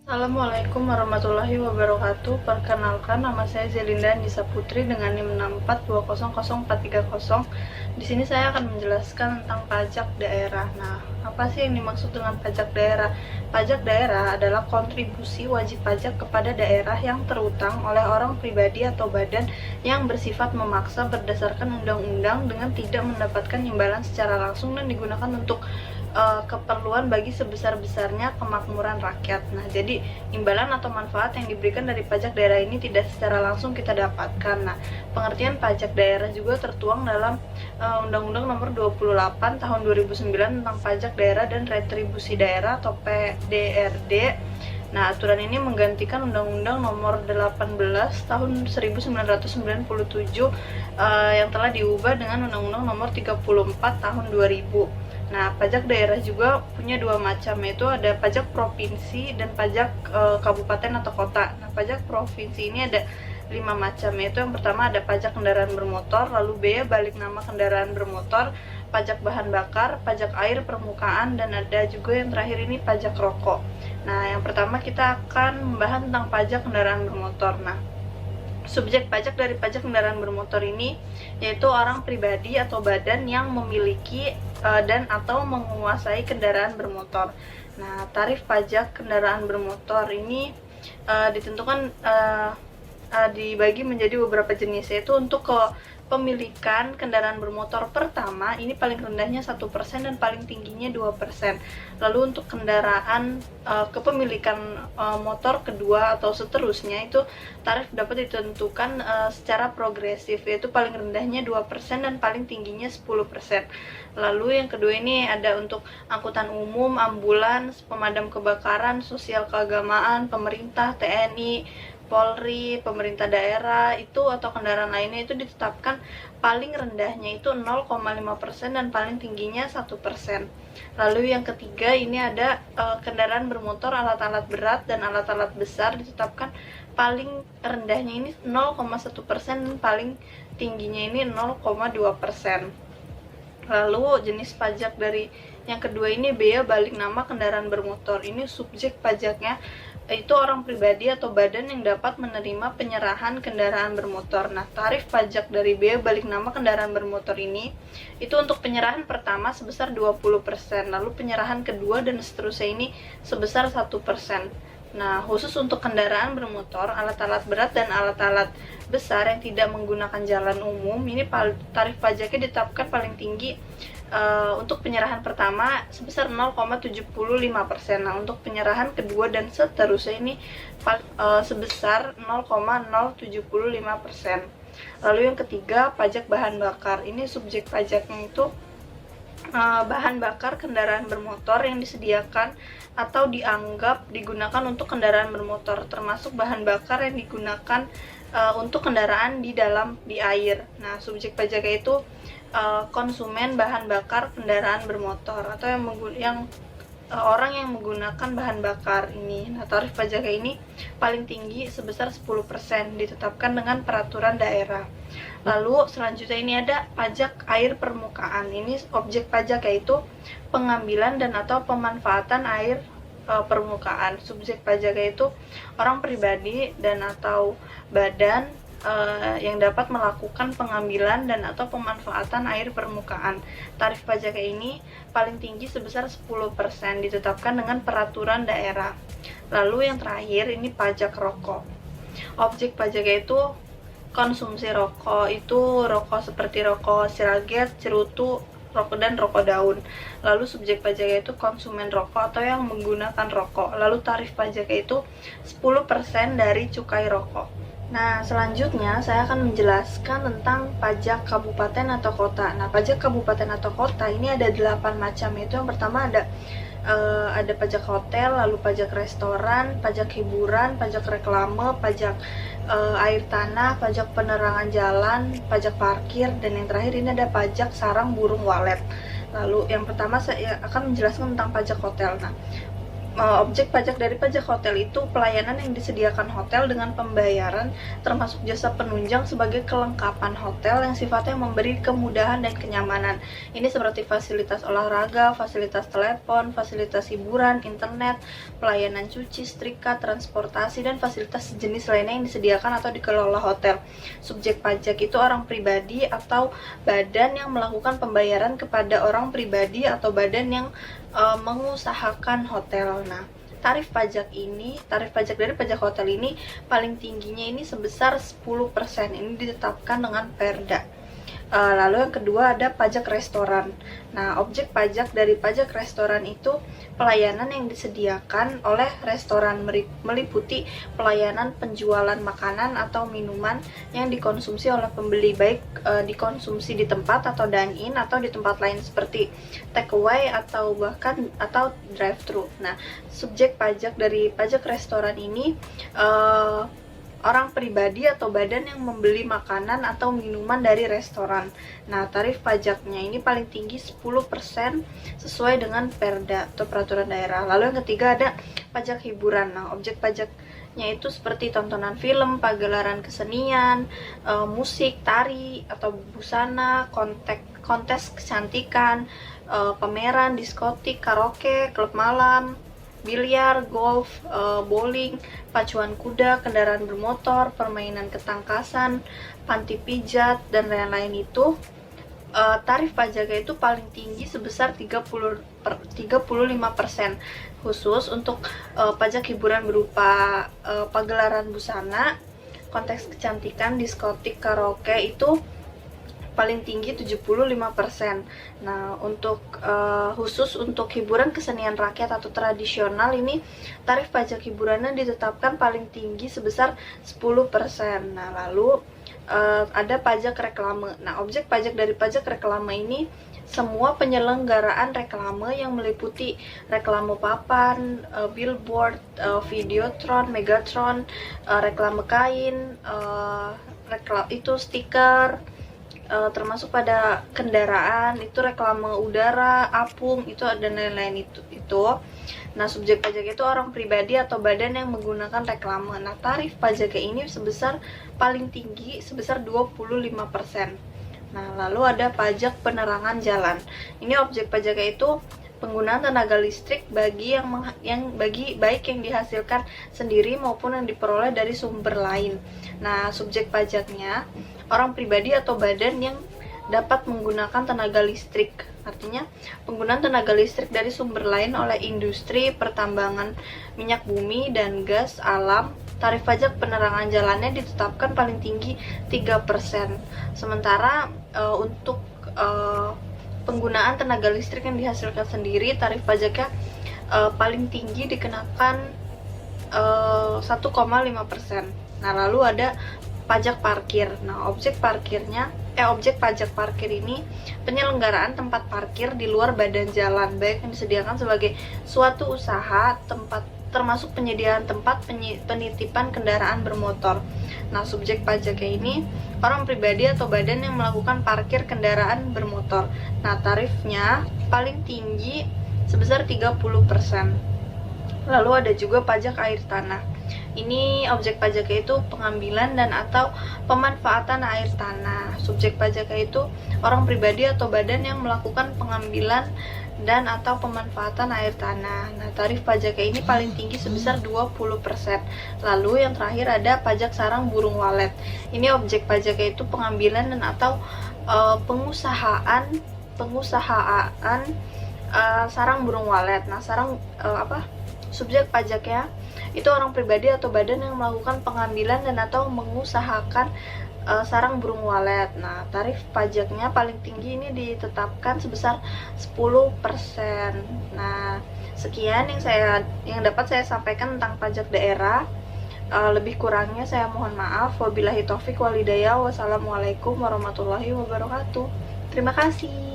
Assalamualaikum warahmatullahi wabarakatuh. Perkenalkan, nama saya Zelinda Nisa Putri dengan NIM 64200430. Di sini saya akan menjelaskan tentang pajak daerah. Nah, apa sih yang dimaksud dengan pajak daerah? Pajak daerah adalah kontribusi wajib pajak kepada daerah yang terutang oleh orang pribadi atau badan yang bersifat memaksa berdasarkan undang-undang dengan tidak mendapatkan imbalan secara langsung dan digunakan untuk keperluan bagi sebesar-besarnya kemakmuran rakyat. Nah, jadi imbalan atau manfaat yang diberikan dari pajak daerah ini tidak secara langsung kita dapatkan. Nah, pengertian pajak daerah juga tertuang dalam Undang-Undang Nomor 28 Tahun 2009 tentang Pajak Daerah dan Retribusi Daerah atau PDRD. Nah, aturan ini menggantikan Undang-Undang Nomor 18 Tahun 1997 yang telah diubah dengan Undang-Undang Nomor 34 Tahun 2000. Nah, pajak daerah juga punya dua macam, yaitu ada pajak provinsi dan pajak kabupaten atau kota. Nah, pajak provinsi ini ada 5 macam, yaitu yang pertama ada pajak kendaraan bermotor, lalu bea balik nama kendaraan bermotor, pajak bahan bakar, pajak air permukaan, dan ada juga yang terakhir ini pajak rokok. Nah, yang pertama kita akan membahas tentang pajak kendaraan bermotor. Nah, subjek pajak dari pajak kendaraan bermotor ini yaitu orang pribadi atau badan yang memiliki dan atau menguasai kendaraan bermotor. Nah, tarif pajak kendaraan bermotor ini ditentukan dibagi menjadi beberapa jenis, yaitu untuk pemilikan kendaraan bermotor pertama ini paling rendahnya 1% dan paling tingginya 2%. Lalu untuk kendaraan kepemilikan motor kedua atau seterusnya itu tarif dapat ditentukan secara progresif, yaitu paling rendahnya 2% dan paling tingginya 10%. Lalu yang kedua ini ada untuk angkutan umum, ambulans, pemadam kebakaran, sosial keagamaan, pemerintah, TNI, Polri, pemerintah daerah itu atau kendaraan lainnya itu ditetapkan paling rendahnya itu 0,5% dan paling tingginya 1%. Lalu yang ketiga ini ada kendaraan bermotor, alat-alat berat dan alat-alat besar ditetapkan paling rendahnya ini 0,1% dan paling tingginya ini 0,2%. Lalu jenis pajak dari yang kedua ini bea balik nama kendaraan bermotor. Ini subjek pajaknya itu orang pribadi atau badan yang dapat menerima penyerahan kendaraan bermotor. Nah, tarif pajak dari bea balik nama kendaraan bermotor ini itu untuk penyerahan pertama sebesar 20%, lalu penyerahan kedua dan seterusnya ini sebesar 1%. Nah, khusus untuk kendaraan bermotor, alat-alat berat dan alat-alat besar yang tidak menggunakan jalan umum, ini tarif pajaknya ditetapkan paling tinggi untuk penyerahan pertama sebesar 0,75%. Nah, untuk penyerahan kedua dan seterusnya ini sebesar 0,075%. Lalu yang ketiga, pajak bahan bakar. Ini subjek pajaknya itu bahan bakar kendaraan bermotor yang disediakan atau dianggap digunakan untuk kendaraan bermotor, termasuk bahan bakar yang digunakan untuk kendaraan di air. Nah, subjek pajaknya itu konsumen bahan bakar kendaraan bermotor atau orang yang menggunakan bahan bakar ini. Nah, tarif pajaknya ini paling tinggi sebesar 10%, ditetapkan dengan peraturan daerah. Lalu selanjutnya ini ada pajak air permukaan. Ini objek pajak yaitu pengambilan dan atau pemanfaatan air permukaan. Subjek pajak yaitu orang pribadi dan atau badan yang dapat melakukan pengambilan dan atau pemanfaatan air permukaan. Tarif pajak ini paling tinggi sebesar 10%, ditetapkan dengan peraturan daerah. Lalu yang terakhir ini pajak rokok. Objek pajak itu konsumsi rokok, itu rokok seperti rokok siraget, cerutu, rokok dan rokok daun. Lalu subjek pajaknya itu konsumen rokok atau yang menggunakan rokok. Lalu tarif pajaknya itu 10% dari cukai rokok. Nah, selanjutnya saya akan menjelaskan tentang pajak kabupaten atau kota. Nah, pajak kabupaten atau kota ini ada 8 macam. Yaitu yang pertama ada pajak hotel, lalu pajak restoran, pajak hiburan, pajak reklame, pajak air tanah, pajak penerangan jalan, pajak parkir, dan yang terakhir ini ada pajak sarang burung walet. Lalu yang pertama saya akan menjelaskan tentang pajak hotel. Nah, Objek pajak dari pajak hotel itu pelayanan yang disediakan hotel dengan pembayaran termasuk jasa penunjang sebagai kelengkapan hotel yang sifatnya memberi kemudahan dan kenyamanan. Ini seperti fasilitas olahraga, fasilitas telepon, fasilitas hiburan, internet, pelayanan cuci, setrika, transportasi, dan fasilitas sejenis lainnya yang disediakan atau dikelola hotel. Subjek pajak itu orang pribadi atau badan yang melakukan pembayaran kepada orang pribadi atau badan yang mengusahakan hotel. Nah, tarif pajak dari pajak hotel ini paling tingginya ini sebesar 10%. Ini ditetapkan dengan Perda. Lalu yang kedua ada pajak restoran. Nah, objek pajak dari pajak restoran itu pelayanan yang disediakan oleh restoran, meliputi pelayanan penjualan makanan atau minuman yang dikonsumsi oleh pembeli, baik dikonsumsi di tempat atau dine-in atau di tempat lain seperti take away atau bahkan drive-thru. Nah, subjek pajak dari pajak restoran ini orang pribadi atau badan yang membeli makanan atau minuman dari restoran. Nah, tarif pajaknya ini paling tinggi 10% sesuai dengan Perda atau peraturan daerah. Lalu yang ketiga ada pajak hiburan. Nah, objek pajaknya itu seperti tontonan film, pagelaran kesenian, musik, tari atau busana, kontes kecantikan, pameran, diskotik, karaoke, klub malam, biliar, golf, bowling, pacuan kuda, kendaraan bermotor, permainan ketangkasan, panti pijat, dan lain-lain itu tarif pajaknya itu paling tinggi sebesar 35%, khusus untuk pajak hiburan berupa pagelaran busana, kontes kecantikan, diskotik, karaoke itu paling tinggi 75%. Nah, untuk khusus untuk hiburan kesenian rakyat atau tradisional ini tarif pajak hiburannya ditetapkan paling tinggi sebesar 10%. Nah, lalu ada pajak reklame. Nah, objek pajak dari pajak reklame ini semua penyelenggaraan reklame yang meliputi reklame papan, billboard, videotron, megatron, reklame kain, stiker, termasuk pada kendaraan, itu reklame udara, apung, itu dan lain-lain itu. Nah, subjek pajak itu orang pribadi atau badan yang menggunakan reklame. Nah, tarif pajaknya ini sebesar paling tinggi sebesar 25%. Nah, lalu ada pajak penerangan jalan. Ini objek pajaknya itu penggunaan tenaga listrik baik yang dihasilkan sendiri maupun yang diperoleh dari sumber lain. Nah, subjek pajaknya orang pribadi atau badan yang dapat menggunakan tenaga listrik. Artinya, penggunaan tenaga listrik dari sumber lain oleh industri pertambangan minyak bumi dan gas alam. Tarif pajak penerangan jalannya ditetapkan paling tinggi 3%. Sementara untuk penggunaan tenaga listrik yang dihasilkan sendiri, tarif pajaknya paling tinggi dikenakan 1,5%. Nah, lalu ada pajak parkir. Nah, objek pajak parkir ini penyelenggaraan tempat parkir di luar badan jalan, baik yang disediakan sebagai suatu usaha, termasuk penyediaan tempat penitipan kendaraan bermotor. Nah, subjek pajaknya ini orang pribadi atau badan yang melakukan parkir kendaraan bermotor. Nah, tarifnya paling tinggi sebesar 30%. Lalu ada juga pajak air tanah. Ini objek pajaknya itu pengambilan dan atau pemanfaatan air tanah. Subjek pajaknya itu orang pribadi atau badan yang melakukan pengambilan dan atau pemanfaatan air tanah. Nah, tarif pajaknya ini paling tinggi sebesar 20%. Lalu yang terakhir ada pajak sarang burung walet. Ini objek pajaknya itu pengambilan dan atau pengusahaan sarang burung walet. Nah, subjek pajaknya itu orang pribadi atau badan yang melakukan pengambilan dan atau mengusahakan sarang burung walet. Nah, tarif pajaknya paling tinggi ini ditetapkan sebesar 10%. Nah, sekian yang dapat saya sampaikan tentang pajak daerah. Lebih kurangnya saya mohon maaf. Wabillahi taufik walhidayah. Wassalamualaikum warahmatullahi wabarakatuh. Terima kasih.